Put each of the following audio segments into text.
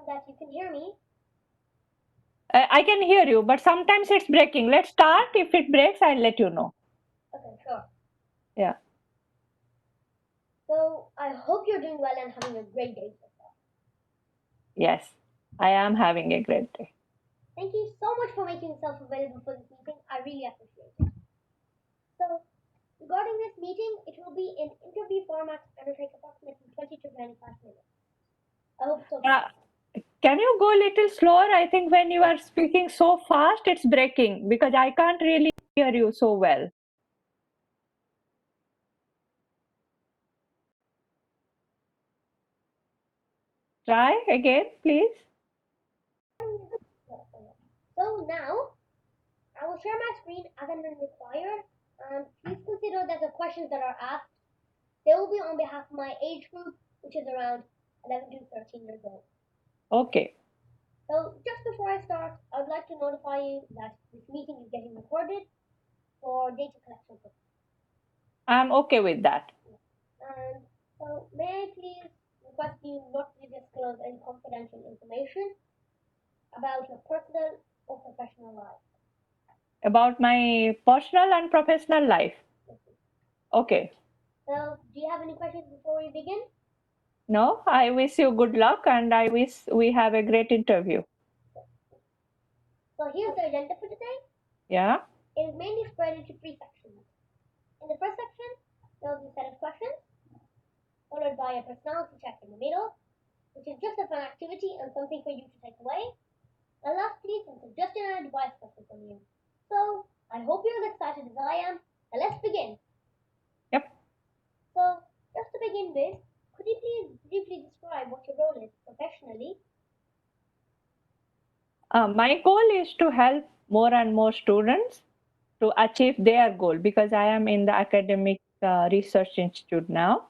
confirm that you can hear me. I can hear you, but sometimes it's breaking. Let's start. If it breaks, I'll let you know. Okay, sure. Yeah. So I hope you're doing well and having a great day so far. Yes, I am having a great day. Thank you so much for making yourself available for this meeting. I really appreciate it. So, regarding this meeting, it will be in interview format and will take approximately 20 to 25 minutes. I hope so. Uh, can you go a little slower? I think when you are speaking so fast, it's breaking because I can't really hear you so well. Try again, please. So now, I will share my screen as and when required, and please consider that the questions that are asked, they will be on behalf of my age group, which is around 11 to 13 years old. Okay, So just before I start, I would like to notify you that this meeting is getting recorded for data collection purposes. I'm okay with that. And so may I please request you not to disclose any confidential information about your personal or professional life. About my personal and professional life. Okay. So do you have any questions before we begin? No, I wish you good luck and I wish we have a great interview. So here's the agenda for today. Yeah. It is mainly spread into three sections. In the first section, there will be a set of questions, followed by a personality check in the middle, which is just a fun activity and something for you to take away. And lastly, some suggestion and advice questions from you. So I hope you're as excited as I am, and let's begin. Yep. So just to begin with, could you please briefly describe what your role is professionally? My goal is to help more and more students to achieve their goal because I am in the academic research institute now.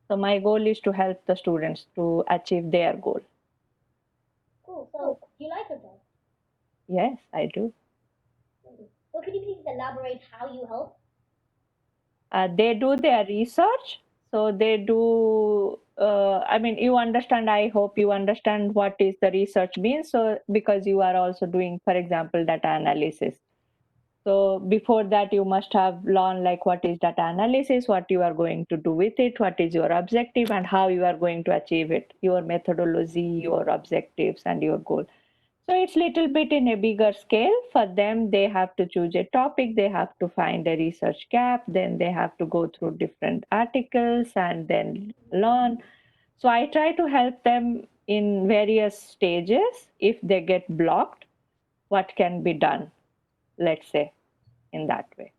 So my goal is to help the students to achieve their goal. Cool. So do you like your job? Yes, I do. So could you please elaborate how you help? They do their research. So they do, I mean, you understand, I hope you understand what is the research means. So because you are also doing, for example, data analysis. So before that, you must have learned like what is data analysis, what you are going to do with it, what is your objective, and how you are going to achieve it, your methodology, your objectives, and your goal. So it's little bit in a bigger scale. For them, they have to choose a topic, they have to find a research gap, then they have to go through different articles and then learn. So I try to help them in various stages. If they get blocked, what can be done, let's say, in that way.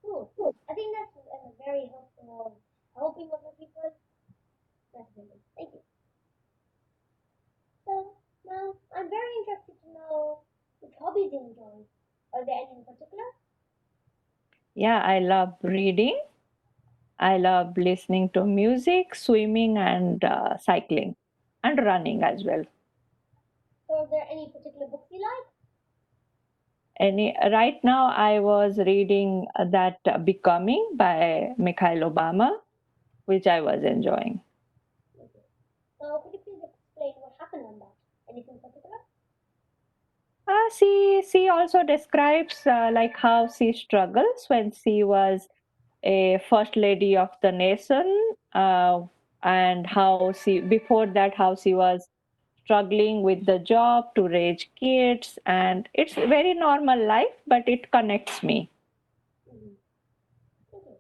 Cool. I think that's very helpful. Helping other people. That's really. Thank you. So now I'm very interested to know which hobbies you enjoy. Are there any in particular? Yeah, I love reading. I love listening to music, swimming, and cycling, and running as well. So are there any particular books you like? Right now, I was reading that Becoming by Mikhail Obama, which I was enjoying. Okay. So could you please explain what happened on that? Anything particular? She also describes like how she struggles when she was a first lady of the nation, and how she before that how she was struggling with the job to raise kids, and it's a very normal life, but it connects me. Mm-hmm. Okay.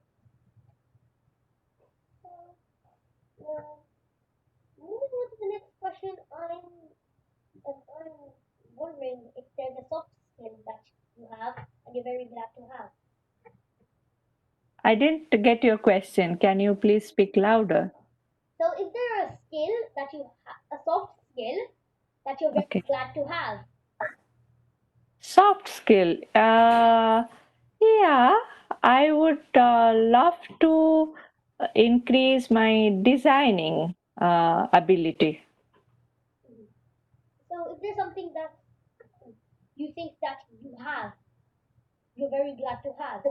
So now moving on to the next question, I'm wondering if there's a soft skill that you have and you're very glad to have. I didn't get your question. Can you please speak louder? So is there a skill that you a soft skill that you're very Okay. glad to have? Soft skill. Yeah, I would love to increase my designing ability. Mhm. So is there something that you think that you have, you're very glad to have?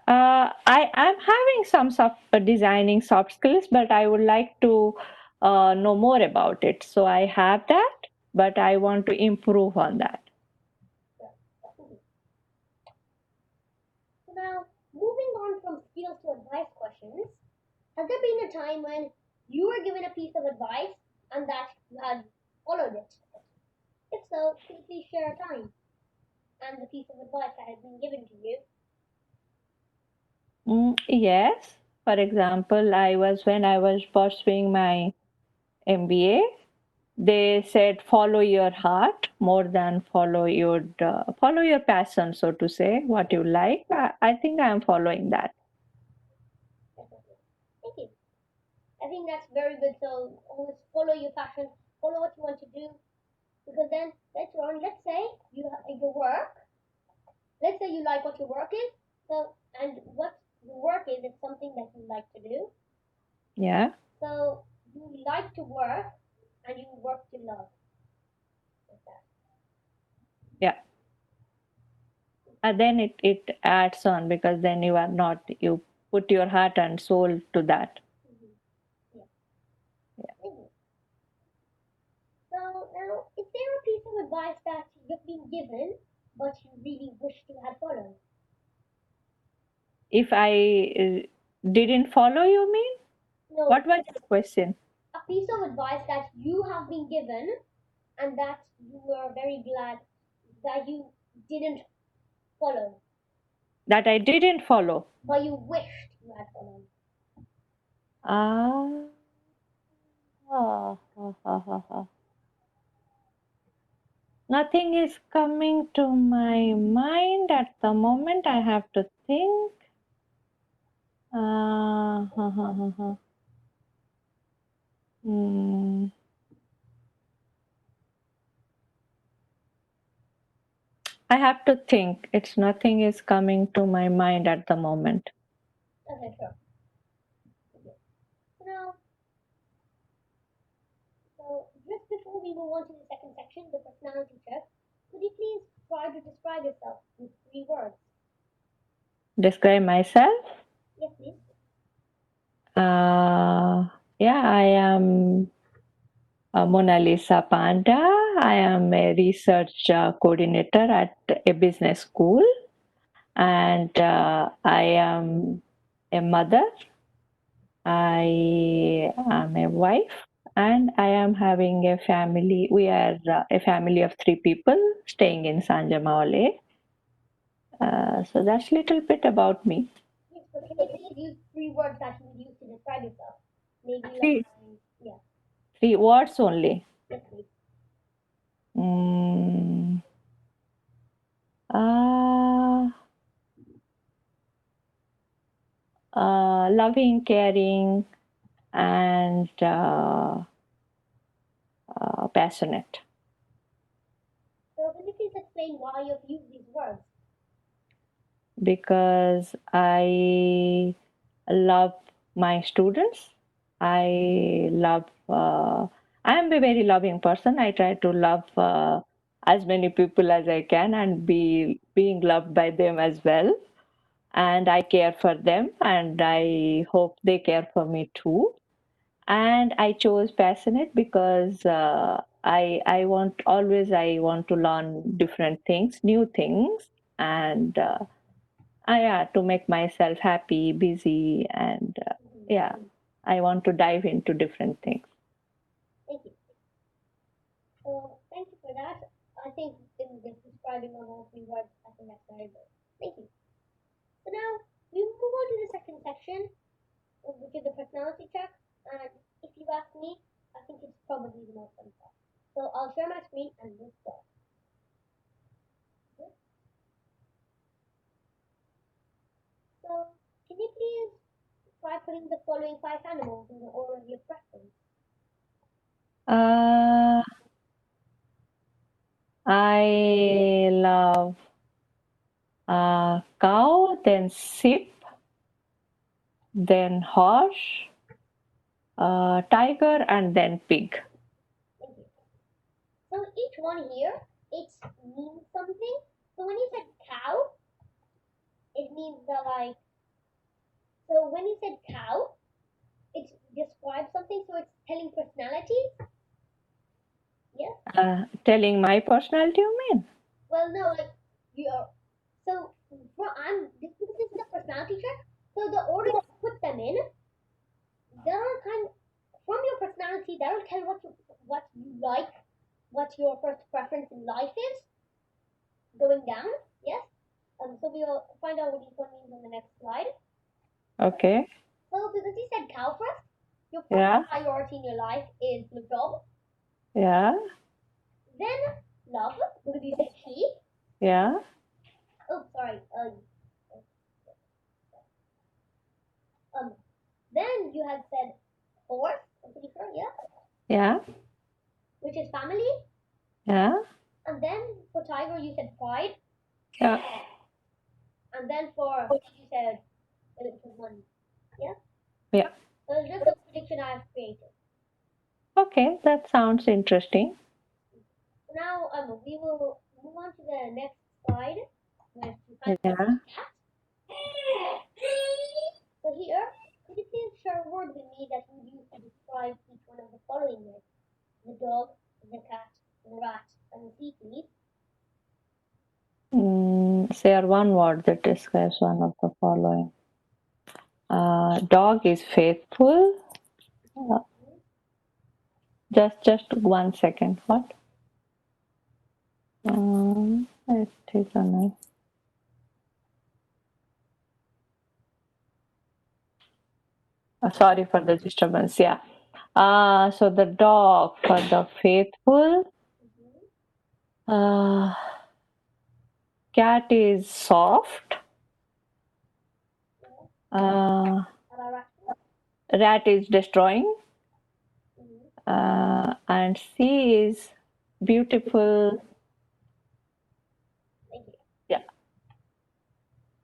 I am having some soft designing soft skills, but I would like to know more about it. So I have that, but I want to improve on that. Yeah, definitely. So now, moving on from skills to advice questions, has there been a time when you were given a piece of advice and that you had followed it? If so, could you please share a time and the piece of advice that has been given to you? Yes. For example, when I was pursuing my MBA, they said follow your heart more than follow your passion, so to say, what you like. I think I am following that. Definitely. Thank you. I think that's very good. So always follow your passion, follow what you want to do, because then later on, let's say your work, let's say you like what your work is, so and what your work is, it's something that you like to do. Yeah, So you like to work and you work to love. Like that. yeah. And then it adds on because then you put your heart and soul to that. Mm-hmm. Yeah. Mhm. So now, is there a piece of advice that you've been given but you really wish you had followed? If I didn't follow, you mean? No, What was your question? a piece of advice that you have been given and that you were very glad that you didn't follow, That I didn't follow. but you wished you had followed. Ah, ah, ah, ah, ah, ah. Nothing is coming to my mind at the moment. I have to think. Ha, ha, ha, ha. Hmm. I have to think. It's nothing is coming to my mind at the moment. Okay, sure. Okay. So now, so just before we move on to the second section, the personality check, could you please try to describe yourself with 3 words? Describe myself. Yes, please. Yeah, I am Monalisa Panda. I am a research coordinator at a business school, and I am a mother. I am a wife, and I am having a family. We are a family of 3 people staying in Sanjamawale. So that's a little bit about me. Yes, but can you please use 3 words that you would use to describe yourself? Maybe like, Three, yeah, 3 words only. yes, please. Mm, uh, Loving, caring, and passionate. So can you please explain why you've used these words? Because I love my students. I love. I am a very loving person. I try to love as many people as I can and be being loved by them as well. And I care for them, and I hope they care for me too. And I chose passionate because I want to learn different things, new things, and yeah, to make myself happy, busy, and yeah, I want to dive into different things. Thank you. So thank you for that. I think in just describing on all 3 words, I think that's very good. Thank you. So now we move on to the second section, which is the personality check. And if you ask me, I think it's probably the most fun part. So I'll share my screen and we'll start. Okay? So can you please try putting the following 5 animals in the order of your preference? Uh, I love cow, then sheep, then horse, tiger, and then pig. Thank you. So each one here, it means something. So when you said cow, it means that like, so when you said cow, it describes something, so it's telling personality. personality? Yes. Telling my personality, you mean? Well, no, like you are. So this is the personality check. So the order you put them in, they're kind from your personality. That'll tell what you like, what your first preference in life is. Going down, yes. So we'll find out what each one means on the next slide. Okay. So because you said cow first, your first Yeah. priority in your life is your job. Yeah. Then love, because you said sheep. Yeah. Oh, sorry. Um, then you had said horse. I'm pretty sure, yeah, Yeah. which is family. Yeah. And then for tiger, you said pride. Yeah. And then for you said it was money. Yeah. Yeah. So it's just a prediction I have created. Okay, that sounds interesting. So now we will move on to the next slide. Where you kind of Yeah. cat. So here, could you please share a word with me that you use to describe each one of the following words? The dog, the cat, the rat, and the sea please. Say one word that describes one of the following. Dog is faithful. Uh, just 1 second. What? It is a nice. Sorry for the disturbance. Yeah. So the dog for the faithful. Mm-hmm. Uh, cat is soft. Yeah. Uh, About rat. rat is destroying. Mm-hmm. And sea is beautiful. Thank you. Yeah.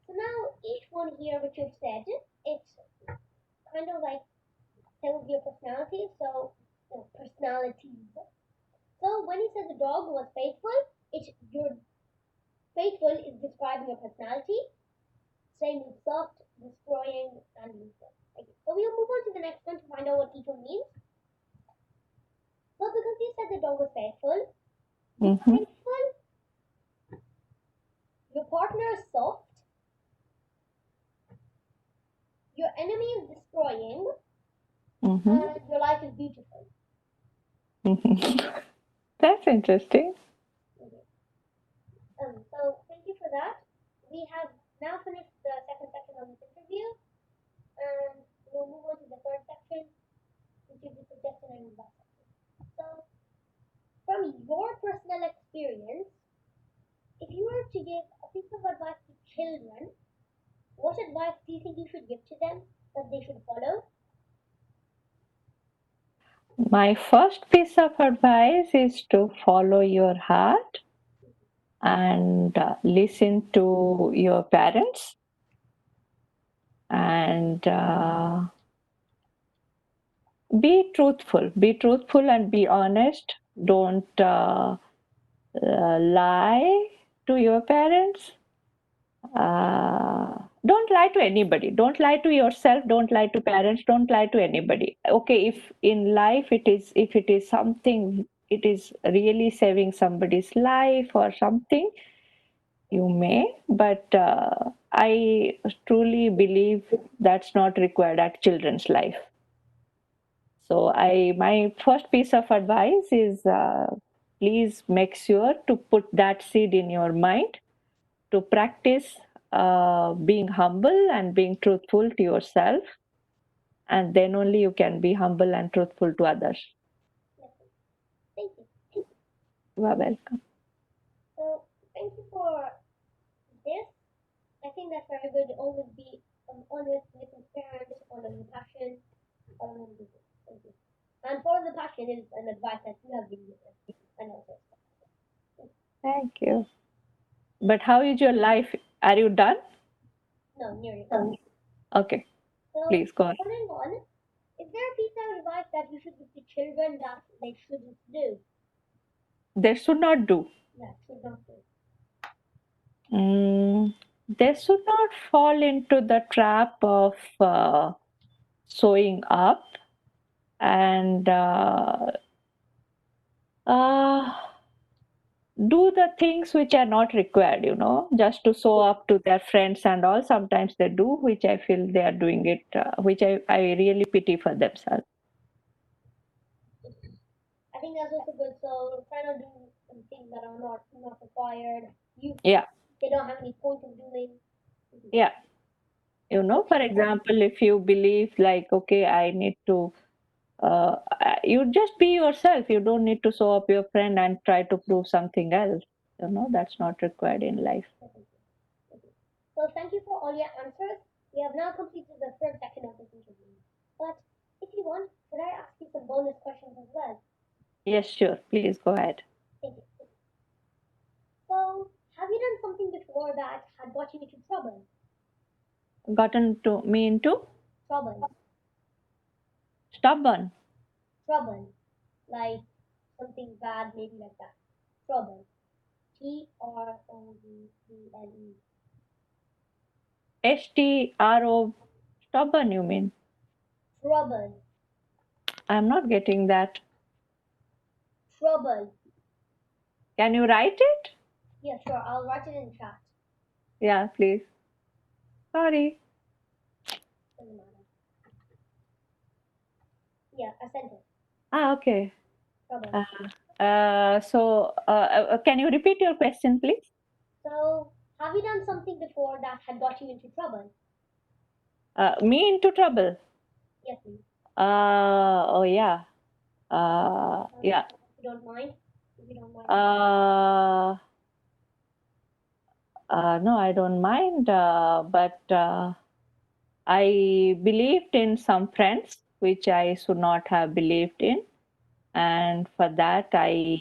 So now each one here which you've said, it's kind of like tells your personality. So personalities. So when he said the dog was faithful, it's your faithful is describing your personality. Same with soft, destroying, and useless. Okay. So we'll move on to the next one to find out what each one means. So because you said the dog was faithful, be Mm-hmm. faithful. Your partner is soft. Your enemy is destroying, Mm-hmm. and your life is beautiful. Mm-hmm. That's interesting. Okay. So thank you for that. We have now finished the second section of this interview, and we'll move on to the third section, which is the suggestion and advice section. So, from your personal experience, if you were to give a piece of advice to children, what advice do you think you should give to them that they should follow? My first piece of advice is to follow your heart and listen to your parents and be truthful and be honest. Don't lie to your parents. Don't lie to anybody. Don't lie to yourself. Don't lie to parents. Don't lie to anybody. Okay, if in life if it is something, it is really saving somebody's life or something, you may, but I truly believe that's not required at children's life. So my first piece of advice is please make sure to put that seed in your mind to practice being humble and being truthful to yourself, and then only you can be humble and truthful to others. Yes. Thank you. You are welcome. So, thank you for this. I think that's very good. Always be honest, be transparent, follow your passion, follow your business. Thank you. And follow the passion is an advice that you have been given. And also, Thank you. But how is your life? Are you done? no, nearly. Okay, So, please go on. following on, is there a piece of advice that you should give to children that they shouldn't do? They should not do. That should not do. They should not fall into the trap of showing up and uh, do the things which are not required, just to show up to their friends and all. Sometimes they do, which I feel they are doing it, which I really pity for themselves. I think that's also good. So try not to do some things that are not required. Yeah, They don't have any point of doing. yeah. For example, if you believe like, okay, I need to, you just be yourself. You don't need to show up your friend and try to prove something else. That's not required in life. So thank you for all your answers. We have now completed the third section of this interview. But if you want, could I ask you some bonus questions as well? Yes, sure. Please go ahead. Thank you. So, have you done something before that had got you into trouble? Gotten to me into Trouble. stubborn. Trouble. Like something bad, maybe like that. Trouble. Trouble. STRO, stubborn, you mean? Trouble. I'm not getting that. Trouble. Can you write it? Yeah, sure. I'll write it in chat. Yeah, please. Sorry. Doesn't matter. Yeah, I sent it. Okay. Trouble. Can you repeat your question, please? So, have you done something before that had got you into trouble? Me into trouble. Yes, please. Oh yeah. Yeah. If you don't mind. If you don't mind. No, I don't mind. But I believed in some friends which I should not have believed in, and for that I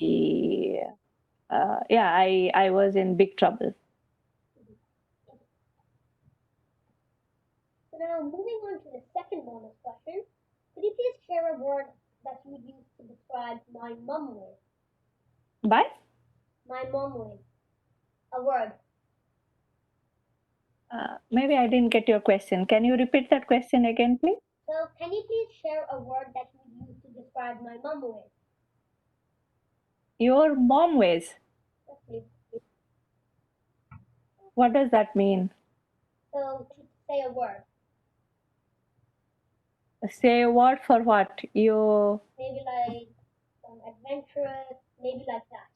was in big trouble. So now, moving on to the second bonus question. Could you please share a word that you would use to describe my mum with? Bye. My mom with. A word. Maybe I didn't get your question. Can you repeat that question again, please? So, can you please share a word that you would use to describe my mum with? Your mom ways. Yes, please. What does that mean? So, to say a word. Say a word for what? You Maybe like adventurous, maybe like that.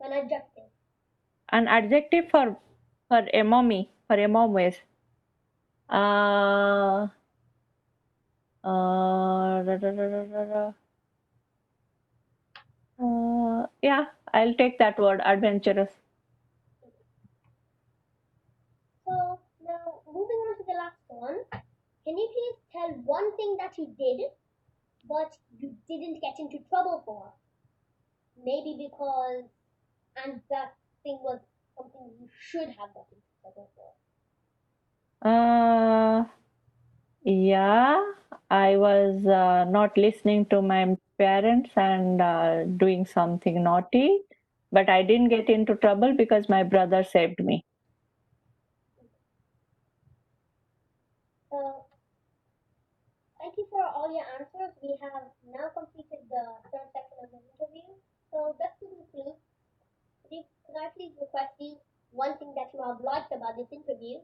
An adjective. an adjective for a mommy, for a mom ways. Uh, da, da, da, da, da, da. Yeah, I'll take that word, adventurous. So, now moving on to the last one. Can you please tell one thing that you did, but you didn't get into trouble for? Maybe because, and that thing was something you should have gotten into trouble for. Uh, yeah, I was not listening to my parents and doing something naughty, but I didn't get into trouble because my brother saved me. So, thank you for all your answers. We have now completed the third section of the interview. So, just to conclude, could I please request you one thing that you have liked about this interview?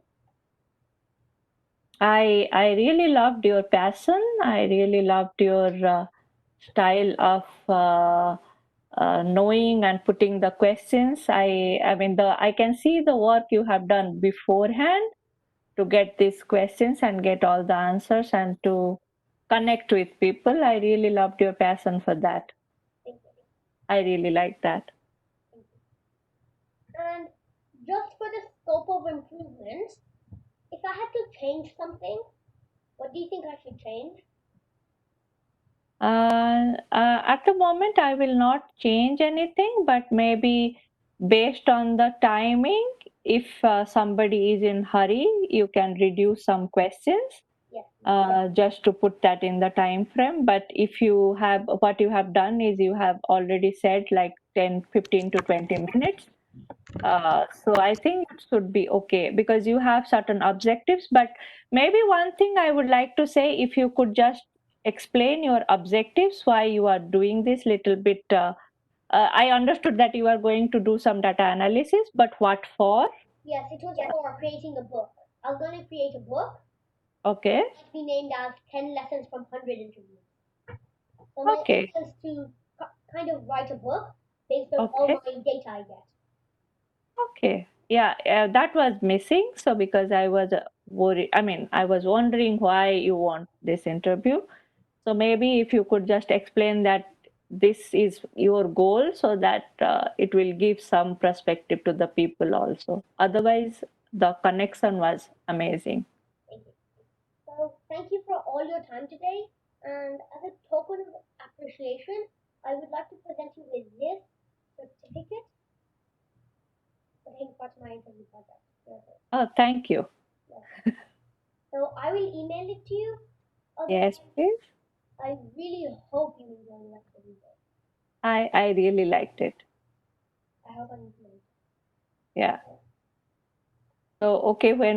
I really loved your passion. I really loved your style of knowing and putting the questions. I can see the work you have done beforehand to get these questions and get all the answers and to connect with people. I really loved your passion for that. Thank you. I really like that. Thank you. And just for the scope of improvement, if I had to change something, what do you think I should change? At the moment, I will not change anything, but maybe based on the timing, if somebody is in hurry, you can reduce some questions Yes. just to put that in the time frame. But if you have, what you have done is you have already said like 10, 15 to 20 minutes. So I think it should be okay because you have certain objectives. But maybe one thing I would like to say, if you could just explain your objectives, why you are doing this little bit? I understood that you are going to do some data analysis, but what for? Yes, it was for creating a book. I was going to create a book. Okay. It might be named as 10 Lessons from 100 Interviews. So my Okay. aim is to kind of write a book based on all Okay. my data I get. Okay. Yeah, that was missing. So because I was worried, I mean, I was wondering why you want this interview. So maybe if you could just explain that this is your goal, so that it will give some perspective to the people also. Otherwise, the connection was amazing. Thank you. So thank you for all your time today. And as a token of appreciation, I would like to present you with this certificate for taking part in my interview project. Oh, thank you. Yes. So I will email it to you. Yes, Otherwise, please. I really hope you enjoy the rest of the day. I really liked it. I hope I'm enjoying it. Yeah. So okay, when